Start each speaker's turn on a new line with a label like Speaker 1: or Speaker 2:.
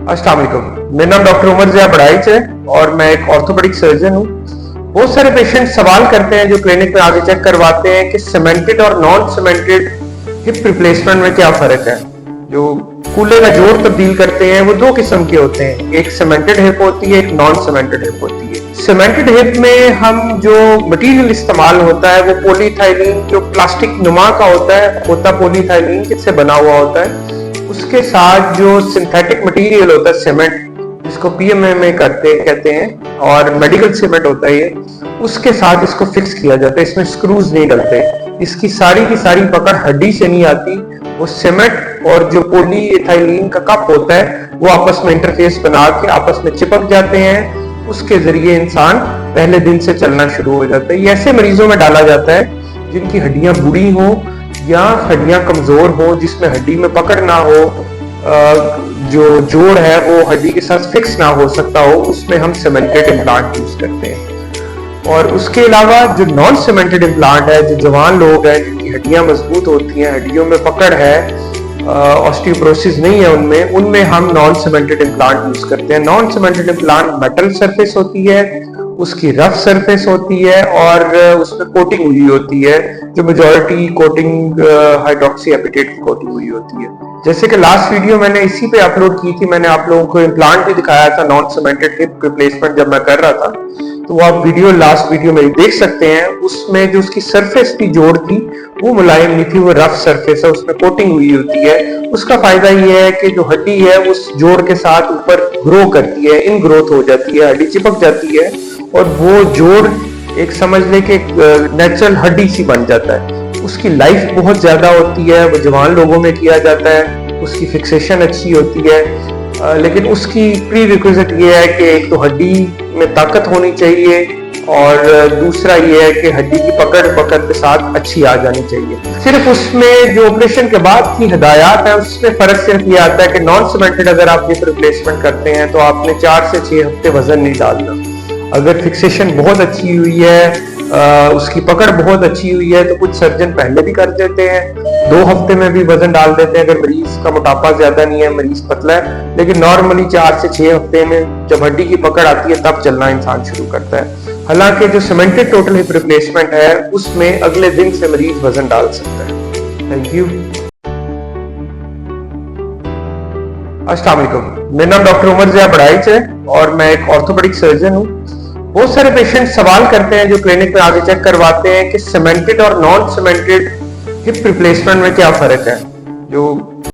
Speaker 1: अस्सलाम वालेकुम। मेरा नाम डॉक्टर उमर ज़िया बड़ाइच है और मैं एक ऑर्थोपेडिक सर्जन हूँ। बहुत सारे पेशेंट सवाल करते हैं जो क्लिनिक में आके चेक करवाते हैं कि सीमेंटेड और नॉन सीमेंटेड हिप रिप्लेसमेंट में क्या फर्क है। जो कूल्हे का जोड़ तब्दील करते हैं वो दो किस्म के होते हैं, एक सीमेंटेड हिप होती है, एक नॉन सीमेंटेड हिप होती है। सीमेंटेड हिप में हम जो मटेरियल इस्तेमाल होता है वो पॉलीथाइलीन, जो प्लास्टिक नुमा का होता पॉलीथाइलीन से बना हुआ होता है। उसके साथ जो सिंथेटिक मटेरियल होता है सीमेंट, जिसको पीएमएमए कहते हैं और मेडिकल सीमेंट होता है ये, उसके साथ इसको फिक्स किया जाता है। इसमें स्क्रूज नहीं डलते, इसकी सारी की सारी पकड़ हड्डी से नहीं आती। वो सीमेंट और जो पॉलीइथाइलीन का कप होता है वो आपस में इंटरफेस बना के आपस में चिपक जाते हैं। उसके जरिए इंसान पहले दिन से चलना शुरू हो जाता है। ये ऐसे मरीजों में डाला जाता है जिनकी हड्डियां बुढ़ी हो या हड्डियां कमजोर हो, जिसमें हड्डी में पकड़ ना हो, जो जोड़ है वो हड्डी के साथ फिक्स ना हो सकता हो, उसमें हम सीमेंटेड इम्प्लांट यूज करते हैं। और उसके अलावा जो नॉन सीमेंटेड इम्प्लांट है, जो जवान लोग हैं जिनकी हड्डियां मजबूत होती हैं, हड्डियों में पकड़ है, ऑस्टियोपोरोसिस नहीं है उनमें हम नॉन सीमेंटेड इम्प्लांट यूज करते हैं। Non cemented implant metal surface होती है, उसकी रफ सरफेस होती है और उसमें कोटिंग हुई होती है, जो मेजॉरिटी कोटिंग हाइड्रोक्सी एपिटेट की कोटिंग हुई होती है। जैसे कि लास्ट वीडियो मैंने इसी पे अपलोड की थी, मैंने आप लोगों को इम्प्लांट भी दिखाया था नॉन सीमेंटेड हिप रिप्लेसमेंट जब मैं कर रहा था, तो वो आप लास्ट वीडियो में देख सकते हैं। उसमें जो उसकी सरफेस की जोड़ थी वो मुलायम नहीं थी, वो रफ सरफेस है, उसमें कोटिंग हुई होती है। उसका फायदा ये है कि जो हड्डी है उस जोड़ के साथ ऊपर ग्रो करती है, इन ग्रोथ हो जाती है, हड्डी चिपक जाती है और वो जोड़ एक समझ ले कि नेचुरल हड्डी सी बन जाता है। उसकी लाइफ बहुत ज्यादा होती है, वो जवान लोगों में किया जाता है, उसकी फिक्सेशन अच्छी होती है। लेकिन उसकी प्री रिक्विजिट ये है कि एक तो हड्डी में ताकत होनी चाहिए और दूसरा ये है कि हड्डी की पकड़ के साथ अच्छी आ जानी चाहिए। सिर्फ उसमें जो ऑपरेशन के बाद की हिदायत है उसमें फर्क सिर्फ ये आता है कि नॉन सीमेंटेड अगर आप हिप रिप्लेसमेंट करते हैं तो आपने 4 से 6 हफ्ते वजन नहीं डालना। अगर फिक्सेशन बहुत अच्छी हुई है, उसकी पकड़ बहुत अच्छी हुई है, तो कुछ सर्जन पहले भी कर देते हैं, 2 हफ्ते में भी वजन डाल देते हैं अगर मरीज का मोटापा ज्यादा नहीं है, मरीज पतला है। लेकिन नॉर्मली 4 से 6 हफ्ते में जब हड्डी की पकड़ आती है तब चलना इंसान शुरू करता है। हालांकि जो सीमेंटेड टोटल हिप रिप्लेसमेंट है उसमें अगले दिन से मरीज वजन डाल सकता है। Thank you. अस्सलाम वालेकुम। मेरा नाम डॉक्टर उमर ज़िया बड़ाइच है और मैं एक ऑर्थोपेडिक सर्जन हूँ। बहुत सारे पेशेंट सवाल करते हैं जो क्लिनिक में आके चेक करवाते हैं कि सीमेंटेड और नॉन सीमेंटेड हिप रिप्लेसमेंट में क्या फर्क है। जो